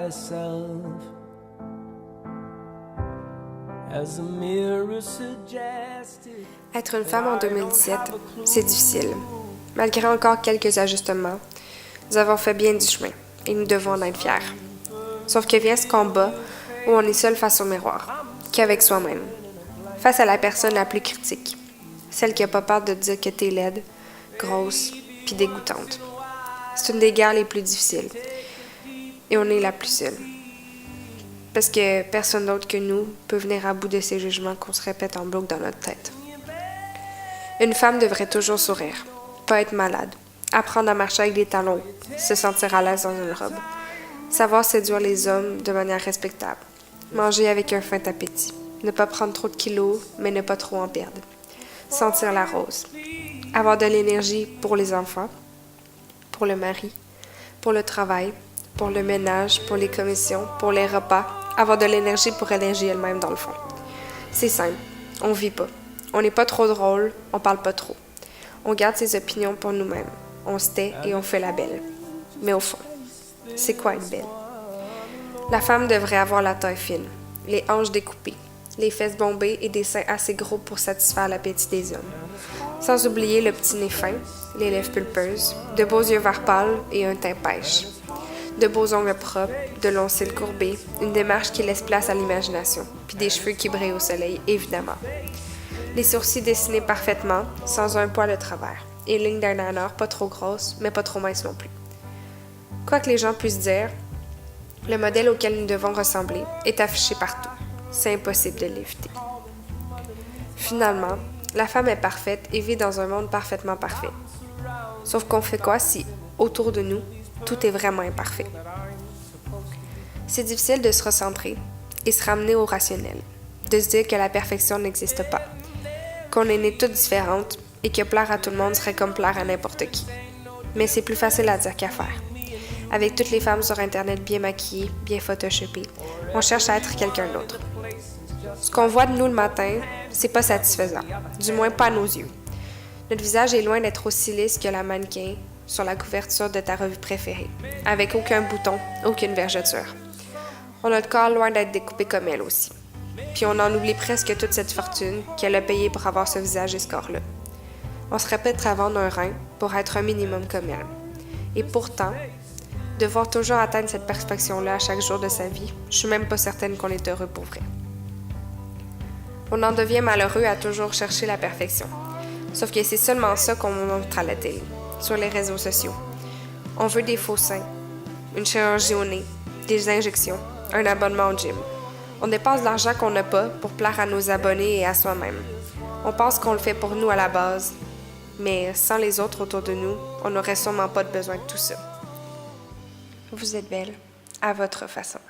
myself as the mirror suggested. Être une femme en 2017, c'est difficile. Malgré encore quelques ajustements, nous avons fait bien du chemin et nous devons en être fiers. Sauf que vient ce combat où on est seul face au miroir, qu'avec soi-même, face à la personne la plus critique, celle qui n'a pas peur de dire que t'es laide, grosse, puis dégoûtante. C'est une des guerres les plus difficiles. Et on est la plus seule. Parce que personne d'autre que nous peut venir à bout de ces jugements qu'on se répète en bloc dans notre tête. Une femme devrait toujours sourire, pas être malade, apprendre à marcher avec des talons, se sentir à l'aise dans une robe, savoir séduire les hommes de manière respectable, manger avec un fin appétit, ne pas prendre trop de kilos, mais ne pas trop en perdre, sentir la rose, avoir de l'énergie pour les enfants, pour le mari, pour le travail, pour le ménage, pour les commissions, pour les repas, avoir de l'énergie pour énergie elle-même dans le fond. C'est simple, on vit pas. On n'est pas trop drôle, on parle pas trop. On garde ses opinions pour nous-mêmes. On se tait et on fait la belle. Mais au fond, c'est quoi être belle? La femme devrait avoir la taille fine, les hanches découpées, les fesses bombées et des seins assez gros pour satisfaire l'appétit des hommes. Sans oublier le petit nez fin, les lèvres pulpeuses, de beaux yeux vert pâle et un teint pêche. De beaux ongles propres, de longs cils courbés, une démarche qui laisse place à l'imagination, puis des cheveux qui brillent au soleil, évidemment. Les sourcils dessinés parfaitement, sans un poil de travers, et lignes d'eyeliner pas trop grosses, mais pas trop minces non plus. Quoi que les gens puissent dire, le modèle auquel nous devons ressembler est affiché partout. C'est impossible de l'éviter. Finalement, la femme est parfaite et vit dans un monde parfaitement parfait. Sauf qu'on fait quoi si, autour de nous, tout est vraiment imparfait? C'est difficile de se recentrer et se ramener au rationnel, de se dire que la perfection n'existe pas, qu'on est nées toutes différentes et que plaire à tout le monde serait comme plaire à n'importe qui. Mais c'est plus facile à dire qu'à faire. Avec toutes les femmes sur Internet bien maquillées, bien photoshopées, on cherche à être quelqu'un d'autre. Ce qu'on voit de nous le matin, c'est pas satisfaisant, du moins pas à nos yeux. Notre visage est loin d'être aussi lisse que la mannequin sur la couverture de ta revue préférée, avec aucun bouton, aucune vergeture. On a le corps loin d'être découpé comme elle aussi. Puis on en oublie presque toute cette fortune qu'elle a payée pour avoir ce visage et ce corps-là. On se répète à vendre un rein pour être un minimum comme elle. Et pourtant, devoir toujours atteindre cette perfection-là à chaque jour de sa vie, je suis même pas certaine qu'on est heureux pour vrai. On en devient malheureux à toujours chercher la perfection. Sauf que c'est seulement ça qu'on montre à la télé, sur les réseaux sociaux. On veut des faux seins, une chirurgie au nez, des injections, un abonnement au gym. On dépense de l'argent qu'on n'a pas pour plaire à nos abonnés et à soi-même. On pense qu'on le fait pour nous à la base, mais sans les autres autour de nous, on n'aurait sûrement pas besoin de tout ça. Vous êtes belle, à votre façon.